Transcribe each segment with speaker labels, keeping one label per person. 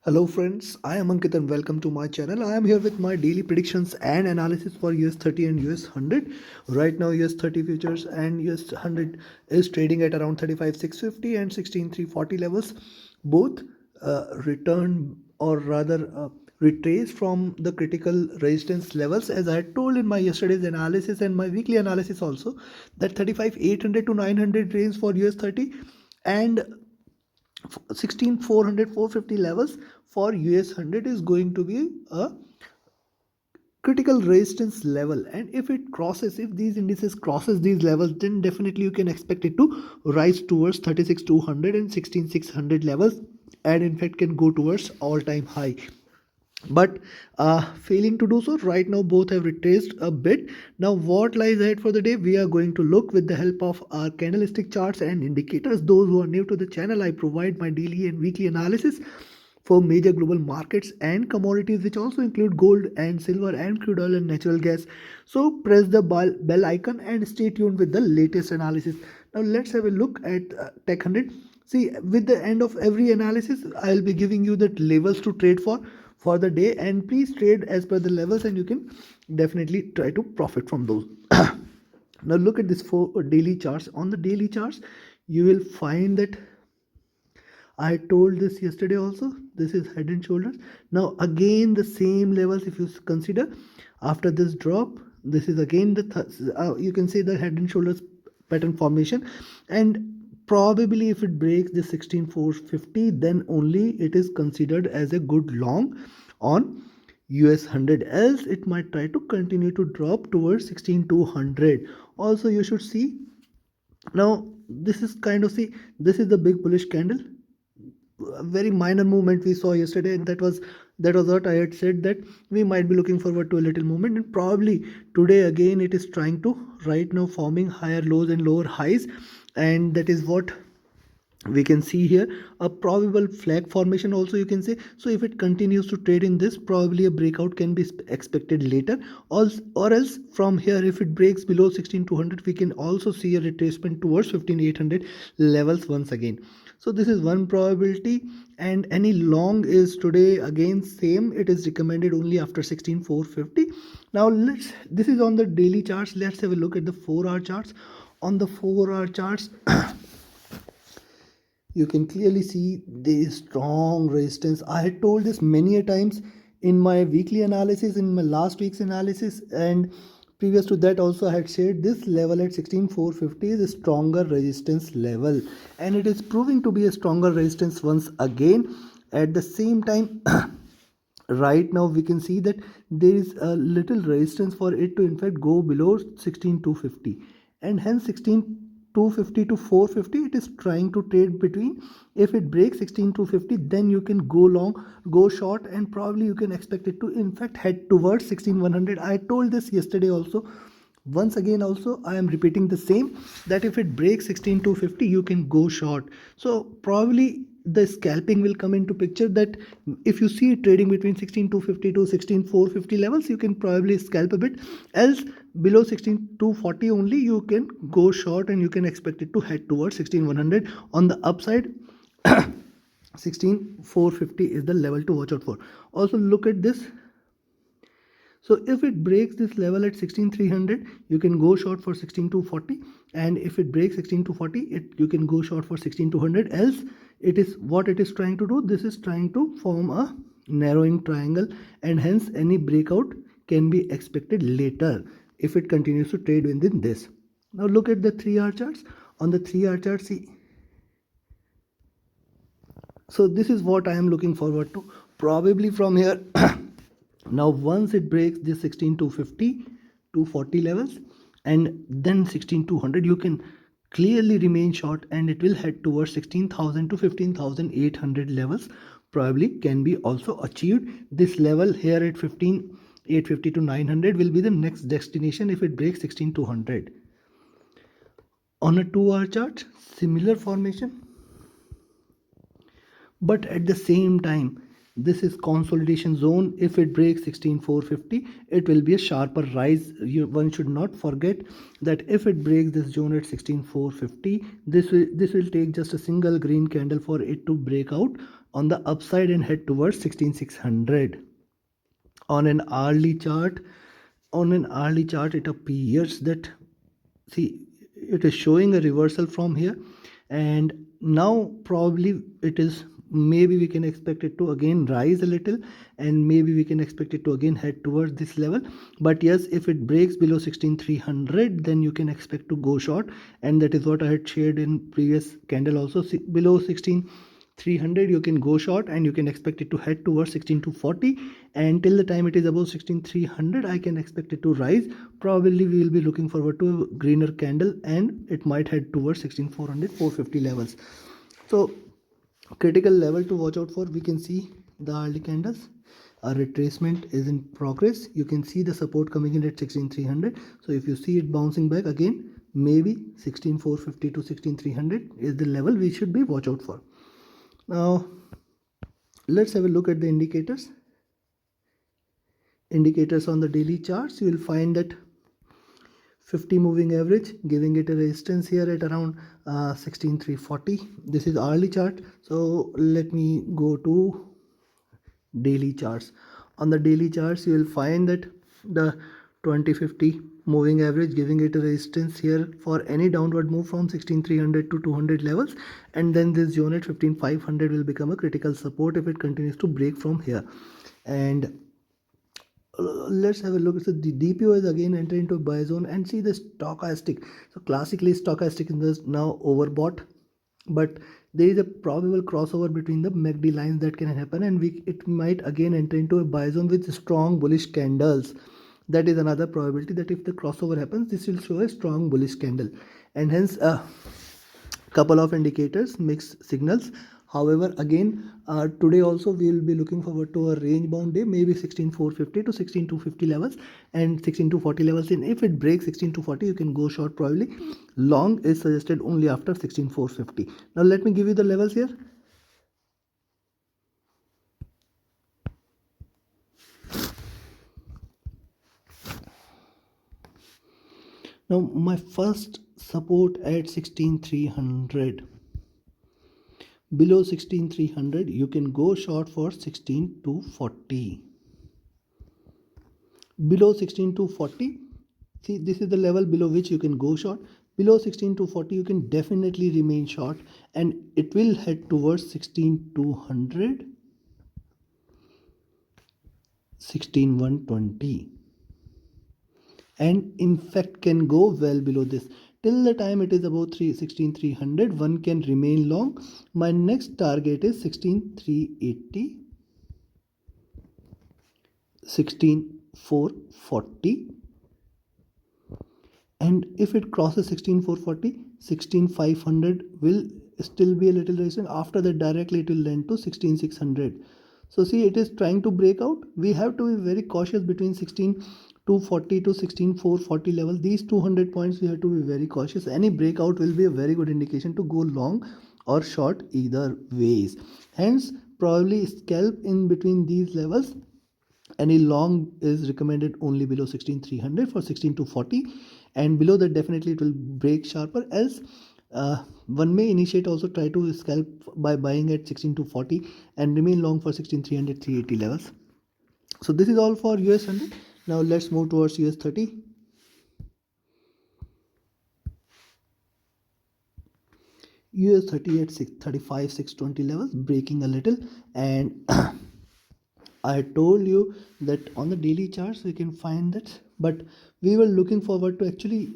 Speaker 1: Hello friends, I am Ankit and welcome to my channel. I am here with my daily predictions and analysis for US 30 and US 100. Right now US 30 futures and US 100 is trading at around 35,650 and 16,340 levels. Both return or rather retrace from the critical resistance levels, as I had told in my yesterday's analysis and my weekly analysis also, that 35,800 to 900 range for US 30 and 16,400 450 levels for US 100 is going to be a critical resistance level. And if these indices crosses these levels, then definitely you can expect it to rise towards 36,200 and 16,600 levels, and in fact can go towards all time high. But failing to do so, right now both have retraced a bit. Now what lies ahead for the day, we are going to look with the help of our candlestick charts and indicators. Those who are new to the channel, I provide my daily and weekly analysis for major global markets and commodities, which also include gold and silver and crude oil and natural gas. So press the bell icon and stay tuned with the latest analysis. Now let's have a look at Tech 100. See, with the end of every analysis, I'll be giving you the levels to trade for the day, and please trade as per the levels and you can definitely try to profit from those. Now look at this four daily charts. On the daily charts, you will find that I told this yesterday also. This is head and shoulders. Now again the same levels, if you consider after this drop, this is again the you can say the head and shoulders pattern formation, and probably if it breaks the 16450, then only it is considered as a good long on US 100, else it might try to continue to drop towards 16200. Also you should see, now this is kind of, see, this is the big bullish candle. A very minor movement we saw yesterday, and that was what I had said, that we might be looking forward to a little movement, and probably today again it is trying to right now forming higher lows and lower highs, and that is what we can see here. A probable flag formation also, you can say. So if it continues to trade in this, probably a breakout can be expected later, or else from here, if it breaks below 16200, we can also see a retracement towards 15800 levels once again. So this is one probability, and any long is today again same, it is recommended only after 16450. Now this is on the daily charts. Let's have a look at the 4-hour charts. On the 4-hour charts, you can clearly see the strong resistance. I had told this many a times in my weekly analysis, in my last week's analysis, and previous to that also I had shared this level at 16450 is a stronger resistance level, and it is proving to be a stronger resistance once again. At the same time, right now we can see that there is a little resistance for it to in fact go below 16250, and hence 16250 to 450 it is trying to trade between. If it breaks 16250, then you can go long, go short, and probably you can expect it to in fact head towards 16100. I told this yesterday also. Once again also I am repeating the same, that if it breaks 16250, you can go short. So probably the scalping will come into picture, that if you see it trading between 16250 to 16450 levels, you can probably scalp a bit, else below 16240 only you can go short, and you can expect it to head towards 16100 on the upside. 16450 is the level to watch out for. Also look at this. So if it breaks this level at 16300, you can go short for 16240, and if it breaks 16240, you can go short for 16200. Else it is what it is trying to do, this is trying to form a narrowing triangle, and hence any breakout can be expected later if it continues to trade within this. Now look at the 3-hour charts. On the 3-hour chart, see, so this is what I am looking forward to, probably from here. Now once it breaks this 16250 to 40 levels, and then 16200, you can clearly remain short, and it will head towards 16,000 to 15,800 levels, probably can be also achieved. This level here at 15,850 to 900 will be the next destination if it breaks 16200. On a 2-hour chart, similar formation, but at the same time this is consolidation zone. If it breaks 16450, it will be a sharper rise. One should not forget that if it breaks this zone at 16450, this will take just a single green candle for it to break out on the upside and head towards 16600. On an hourly chart, it appears that, see, it is showing a reversal from here, and now probably it is, maybe we can expect it to again rise a little, and maybe we can expect it to again head towards this level. But yes, if it breaks below 16300, then you can expect to go short, and that is what I had shared in previous candle also. Below 16300 you can go short, and you can expect it to head towards 16240, and till the time it is above 16300 I can expect it to rise. Probably we will be looking forward to a greener candle, and it might head towards 16400 450 levels. So critical level to watch out for, we can see the early candles. A retracement is in progress. You can see the support coming in at 16300. So if you see it bouncing back again, maybe 16450 to 16300 is the level we should be watch out for. Now let's have a look at the indicators. Indicators on the daily charts, you will find that 50 moving average giving it a resistance here at around 16340. This is hourly chart. So let me go to daily charts. On the daily charts you will find that the 2050 moving average giving it a resistance here for any downward move from 16300 to 200 levels, and then this zone at 15500 will become a critical support if it continues to break from here. And let's have a look. So the DPO is again entering into a buy zone, and see the stochastic. So classically stochastic is now overbought, but there is a probable crossover between the MACD lines that can happen, and it might again enter into a buy zone with strong bullish candles. That is another probability, that if the crossover happens, this will show a strong bullish candle, and hence a couple of indicators, mixed signals. However, again today also we will be looking forward to a range bound day, maybe 16450 to 16250 levels and 16240 levels. And if it breaks 16240, you can go short probably. Long is suggested only after 16450. Now let me give you the levels here. Now my first support at 16300. Below 16300 you can go short for 16240. Below 16240, see, this is the level below which you can go short. Below 16240 you can definitely remain short, and it will head towards 16200, 16120, and in fact can go well below this. Till the time it is above 16300, one can remain long. My next target is 16380, 16440, and if it crosses 16440, 16500 will still be a little resistant. After that directly it will land to 16600. So see, it is trying to break out. We have to be very cautious between 16240 to 16440 level. These 200 points we have to be very cautious. Any breakout will be a very good indication to go long or short either ways. Hence probably scalp in between these levels. Any long is recommended only below 16300 for 16240, and below that definitely it will break sharper. Else one may initiate also try to scalp by buying at 16240 and remain long for 16300 380 levels. So this is all for US 100. Now let's move towards US 30. US 30 at 635 620 levels, breaking a little, and I told you that on the daily charts we can find that, but we were looking forward to, actually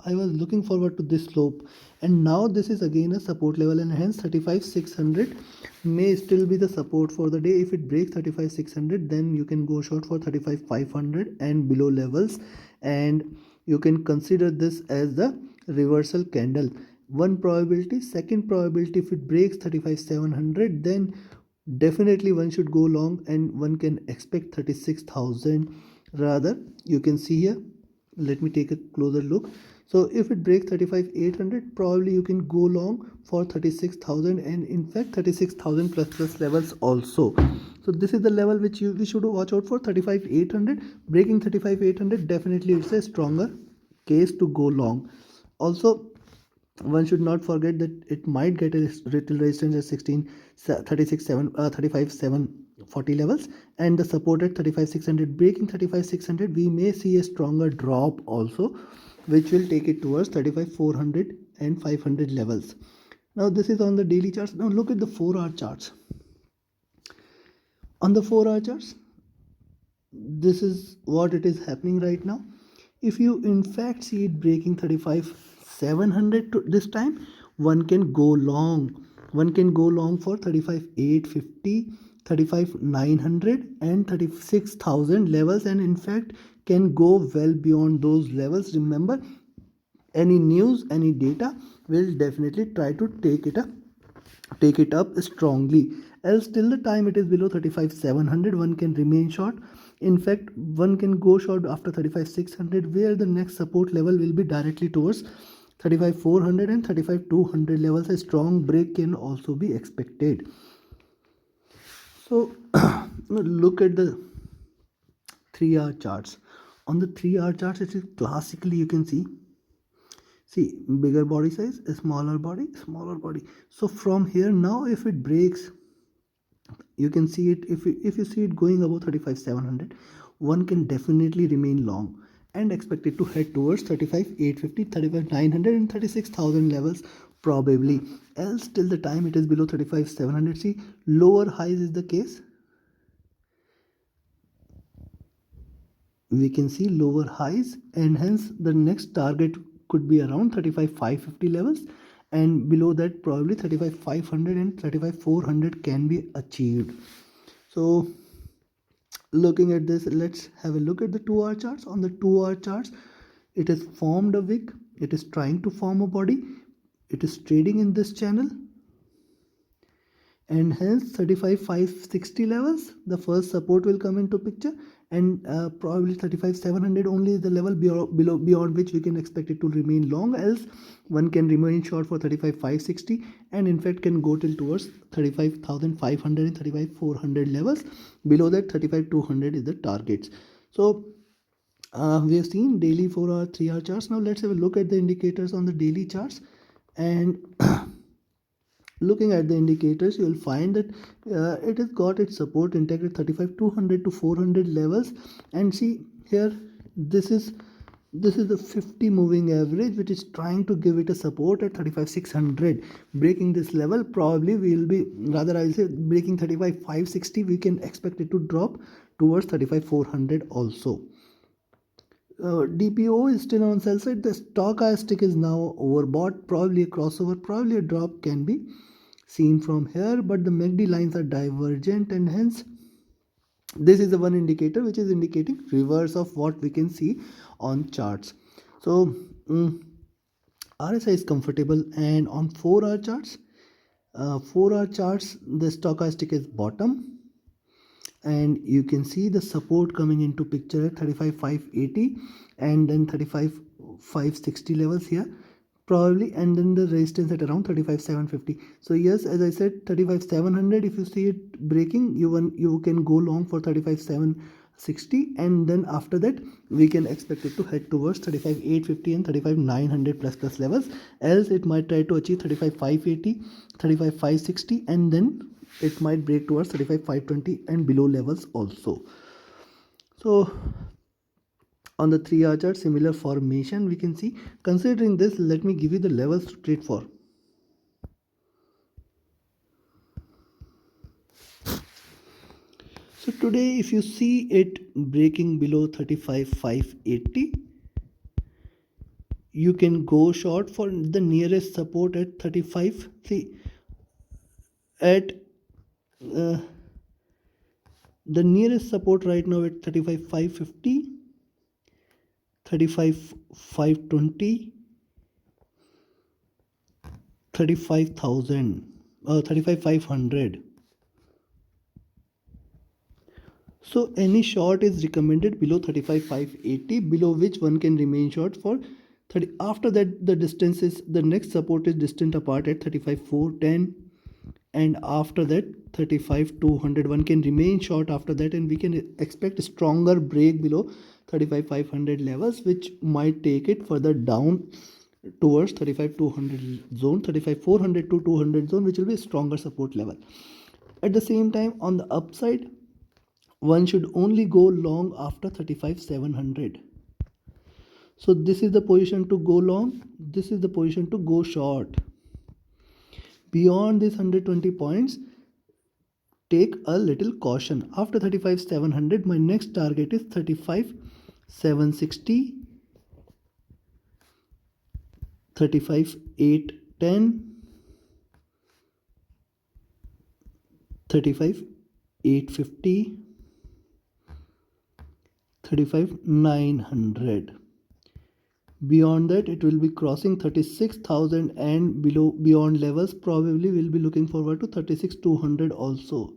Speaker 1: I was looking forward to this slope, and now this is again a support level, and hence 35600 may still be the support for the day. If it breaks 35600, then you can go short for 35500 and below levels, and you can consider this as the reversal candle. One probability. Second probability, if it breaks 35700, then definitely one should go long, and one can expect 36,000 rather. You can see here, let me take a closer look. So if it breaks 35,800, probably you can go long for 36,000, and in fact 36,000 plus levels also. So this is the level which we should watch out for, 35,800. Breaking 35,800, definitely it's a stronger case to go long. Also one should not forget that it might get a little resistance at 16 36 7 35 740 levels, and the support at 35 600. Breaking 35 600, we may see a stronger drop also, which will take it towards 35 400 and 500 levels. Now this is on the daily charts. Now look at the 4-hour charts. On the 4-hour charts, this is what it is happening right now. If you in fact see it breaking 35 700 to this time, one can go long. One can go long for 35 850, 35 900 and 36,000 levels, and in fact can go well beyond those levels. Remember, any news, any data will definitely try to take it up strongly, else till the time it is below 35 700, one can remain short. In fact, one can go short after 35 600, where the next support level will be directly towards 35 400 and 35 200 levels. A strong break can also be expected. So look at the 3-hour charts. On the 3-hour charts, it is classically, you can see bigger body size, a smaller body, smaller body. So from here now, if it breaks, you can see it, if you see it going above 35 700, one can definitely remain long and expect it to head towards 35 850, 35 900 and 36,000 levels probably, else till the time it is below 35 700. See, lower highs is the case. We can see lower highs, and hence the next target could be around 35 550 levels, and below that probably 35 500 and 35 400 can be achieved. So looking at this, let's have a look at the 2-hour charts. On the 2-hour charts, it has formed a wick, it is trying to form a body, it is trading in this channel, and hence 35 560 levels, the first support will come into picture, and probably 35 700 only is the level beyond which we can expect it to remain long, else one can remain short for 35 560, and in fact can go till towards 35,500 and 35 400 levels. Below that 35 200 is the targets. So we have seen daily 4-hour 3-hour charts. Now let's have a look at the indicators on the daily charts. And looking at the indicators, you will find that it has got its support intact at 35 200 to 400 levels. And see here, this is the 50 moving average, which is trying to give it a support at 35 600. Breaking this level, probably we will be, rather I will say, breaking 35 560, we can expect it to drop towards 35 400 also. DPO is still on sell side. The stochastic is now overbought, probably a crossover, probably a drop can be seen from here, but the MACD lines are divergent, and hence this is the one indicator which is indicating reverse of what we can see on charts. So RSI is comfortable, and on 4-hour charts, the stochastic is bottom, and you can see the support coming into picture at 35 580 and then 35 560 levels here probably, and then the resistance at around 35 750. So yes, as I said, 35 700, if you see it breaking, you can go long for 35 760, and then after that we can expect it to head towards 35 850 and 35 900 plus levels, else it might try to achieve 35 580, 35 560, and then it might break towards 35 520 and below levels also. So on the 3-hour chart, similar formation we can see. Considering this, let me give you the levels to trade for. So today, if you see it breaking below 35 580, you can go short for the nearest support at 35. See, at the nearest support right now at 35 550, 35 520, 35,000, 35 500. So any short is recommended below 35 580, below which one can remain short for 30. After that, the distance is, the next support is distant apart at 35 410, and after that 35 200, one can remain short after that, and we can expect a stronger break below 35 500 levels, which might take it further down towards 35,200 zone, 35,400 to 200 zone, which will be a stronger support level. At the same time, on the upside, one should only go long after 35,700. So this is the position to go long, this is the position to go short. Beyond this 120 points, take a little caution. After 35,700, my next target is 35,760, 35,810, 35,850, 35,900. Beyond that, it will be crossing 36,000 and below. Beyond levels, probably will be looking forward to 36,200 also.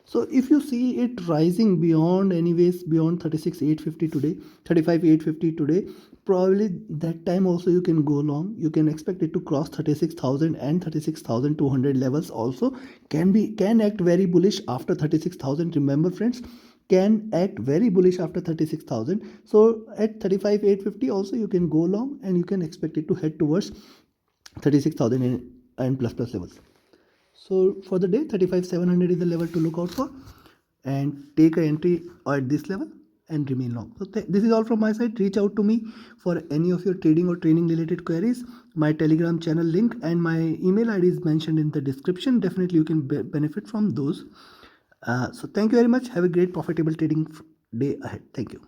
Speaker 1: So if you see it rising beyond, anyways, beyond 36,850 today, 35,850 today, probably that time also you can go long. You can expect it to cross 36,000 and 36,200 levels also. Can act very bullish after 36,000. Remember friends, can act very bullish after 36,000. So at 35,850 also you can go long, and you can expect it to head towards 36,000 and plus levels. So for the day, 35,700 is the level to look out for, and take an entry at this level and remain long. So this is all from my side. Reach out to me for any of your trading or training related queries. My Telegram channel link and my email ID is mentioned in the description. Definitely you can benefit from those. So thank you very much. Have a great profitable trading day ahead. Thank you.